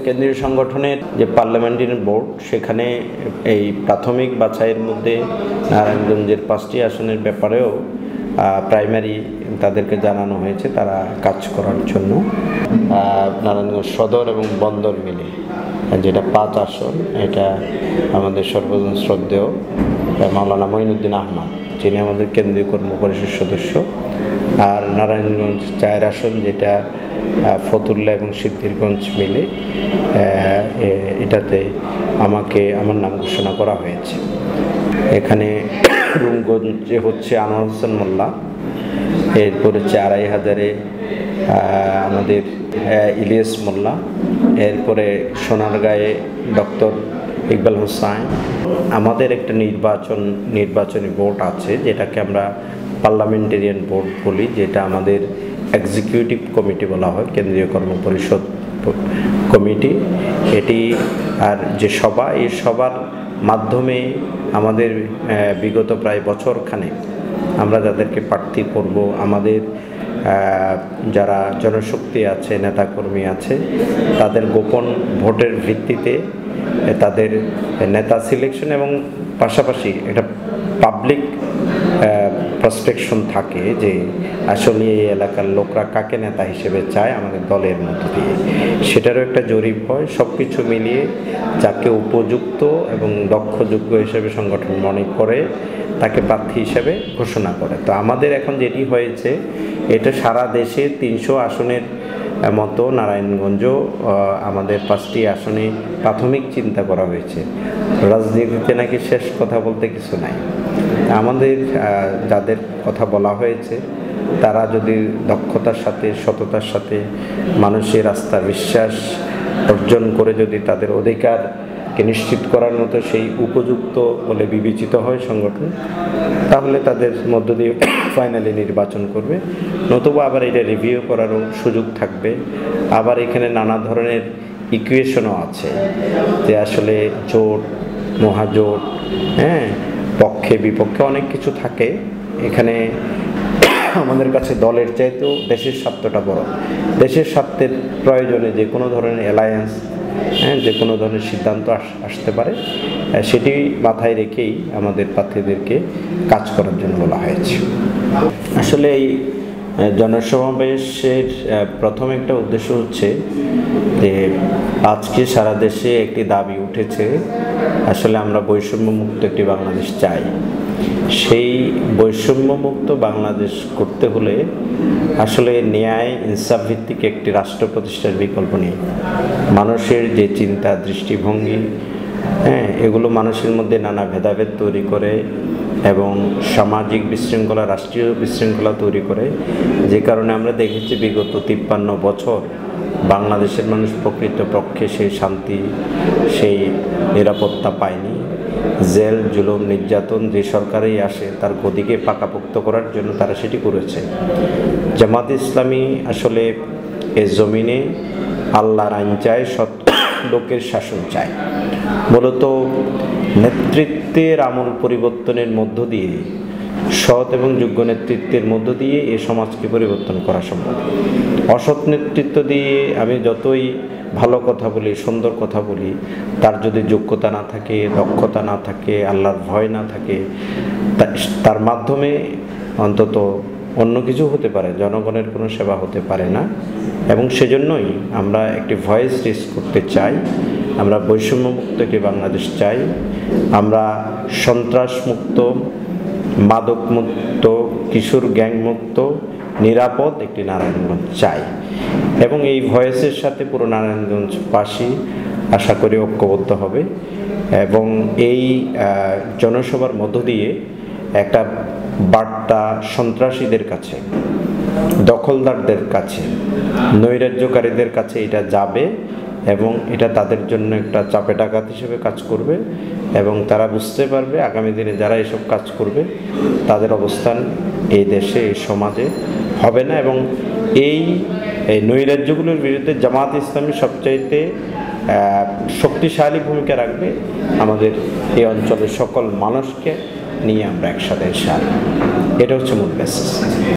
কেন্দ্রীয় সংগঠনের যে পার্লামেন্টারি বোর্ড সেখানে এই প্রাথমিক বাছাইয়ের মধ্যে নারায়ণগঞ্জের 5টি আসনের ব্যাপারেও প্রাইমারি তাদেরকে জানানো হয়েছে তারা কাজ করার জন্য। নারায়ণগঞ্জ সদর এবং বন্দর মিলে যেটা 5 আসন, এটা আমাদের সর্বজন শ্রদ্ধেয় মাওলানা মঈনুদ্দিন আহমদ, যিনি আমাদের কেন্দ্রীয় কর্ম পরিষদ সদস্য। আর নারায়ণগঞ্জ 4 আসন, যেটা ফতুল্লা এবং সিদ্ধিরগঞ্জ মিলে, এটাতে আমার নাম ঘোষণা করা হয়েছে। এখানে রূপগঞ্জে হচ্ছে আনোয়ার হোসেন মোল্লা, এরপর হচ্ছে 2500-এ আমাদের ইলিয়াস মোল্লা, এরপরে সোনারগাঁয়ে ডক্টর ইকবাল হোসাইন। আমাদের একটা নির্বাচনী বোর্ড আছে, যেটাকে আমরা পার্লামেন্টারিয়ান বোর্ড বলি, যেটা আমাদের এক্সিকিউটিভ কমিটি বলা হয়, কেন্দ্রীয় কর্ম পরিষদ কমিটি। এটি আর যে সভা, এই সভার মাধ্যমে আমাদের বিগত প্রায় বছরখানেক আমরা যাদেরকে প্রার্থী করব, আমাদের যারা জনশক্তি আছে, নেতাকর্মী আছে, তাদের গোপন ভোটের ভিত্তিতে তাদের নেতা সিলেকশন এবং পাশাপাশি এটা পাবলিক প্রসপেকশন থাকে যে আসলে এই এলাকার লোকরা কাকে নেতা হিসেবে চায় আমাদের দলের মধ্য দিয়ে, সেটারও একটা জরিপ হয়। সব কিছু মিলিয়ে যাকে উপযুক্ত এবং দক্ষযোগ্য হিসেবে সংগঠন মনে করে তাকে প্রার্থী হিসেবে ঘোষণা করে। তো আমাদের এখন যেটি হয়েছে, এটা সারা দেশে 300 আসনের মতো নারায়ণগঞ্জও আমাদের 5টি আসনে প্রাথমিক চিন্তা করা হয়েছে। রাজনীতিতে নাকি শেষ কথা বলতে কিছু নাই। আমাদের যাদের কথা বলা হয়েছে তারা যদি দক্ষতার সাথে, সততার সাথে, মানুষের আস্থা বিশ্বাস অর্জন করে যদি তাদের অধিকারকে নিশ্চিত করার মতো সেই উপযুক্ত বলে বিবেচিত হয় সংগঠন, তাহলে তাদের মধ্য দিয়ে ফাইনালি নির্বাচন করবে। নতুবা আবার এটা রিভিউ করারও সুযোগ থাকবে। আবার এখানে নানা ধরনের ইকুয়েশনও আছে, যে আসলে জোট, মহাজোট, পক্ষে বিপক্ষে অনেক কিছু থাকে। এখানে আমাদের কাছে দলের চাইতেও দেশের স্বার্থটা বড়। দেশের স্বার্থের প্রয়োজনে যে কোনো ধরনের অ্যালায়েন্স, যে কোনো ধরনের সিদ্ধান্ত আসতে পারে, সেটি মাথায় রেখেই আমাদের প্রার্থীদেরকে কাজ করার জন্য বলা হয়েছে। আসলে এই জনসমাবেশের প্রথম একটা উদ্দেশ্য হচ্ছে যে আজকে সারা দেশে একটি দাবি উঠেছে, আসলে আমরা বৈষম্যমুক্ত একটি বাংলাদেশ চাই। সেই বৈষম্যমুক্ত বাংলাদেশ করতে হলে আসলে ন্যায় ইনসাফ ভিত্তিক একটি রাষ্ট্র প্রতিষ্ঠার বিকল্প নেই। মানুষের যে চিন্তা, দৃষ্টিভঙ্গি, এগুলো মানুষের মধ্যে নানা ভেদাভেদ তৈরি করে এবং সামাজিক বিশৃঙ্খলা, রাষ্ট্রীয় বিশৃঙ্খলা তৈরি করে। যে কারণে আমরা দেখেছি বিগত 53 বছর বাংলাদেশের মানুষ প্রকৃতপক্ষে সেই শান্তি, সেই নিরাপত্তা পায়নি। জেল, জুলুম, নির্যাতন যে সরকারেই আসে তার গদিকে পাকাপোক্ত করার জন্য তারা সেটি করেছে। জামাত ইসলামী আসলে এ জমিনে আল্লাহর আইন চায়, সৎ লোকের শাসন চায়। মূলত নেতৃত্বের আমূল পরিবর্তনের মধ্য দিয়ে, সৎ এবং যোগ্য নেতৃত্বের মধ্য দিয়ে এ সমাজকে পরিবর্তন করা সম্ভব। অসৎ নেতৃত্ব দিয়ে আমি যতই ভালো কথা বলি, সুন্দর কথা বলি, তার যদি যোগ্যতা না থাকে, দক্ষতা না থাকে, আল্লাহর ভয় না থাকে, তার মাধ্যমে অন্তত অন্য কিছু হতে পারে, জনগণের কোনো সেবা হতে পারে না। এবং সেজন্যই আমরা একটি ভয়েস রেজ করতে চাই। আমরা বৈষম্যমুক্ত একটি বাংলাদেশ চাই। আমরা সন্ত্রাসমুক্ত, মাদকমুক্ত, কিশোর গ্যাংমুক্ত, নিরাপদ একটি নারায়ণগঞ্জ চাই। এবং এই ভয়েসের সাথে পুরো নারায়ণগঞ্জবাসী আশা করি ঐক্যবদ্ধ হবে এবং এই জনসভার মধ্য দিয়ে একটা বার্তা সন্ত্রাসীদের কাছে, দখলদারদের কাছে, নৈরাজ্যকারীদের কাছে এটা যাবে এবং এটা তাদের জন্য একটা চাপে ডাকাত হিসেবে কাজ করবে এবং তারা বুঝতে পারবে আগামী দিনে যারা এসব কাজ করবে তাদের অবস্থান এই দেশে, এই সমাজে হবে না। এবং এই নৈরাজ্যগুলোর বিরুদ্ধে জামাত ইসলামী সবচাইতে শক্তিশালী ভূমিকা রাখবে। আমাদের এই অঞ্চলের সকল মানুষকে নিয়ে আমরা একসাথে এটা হচ্ছে মূল মেসেজ।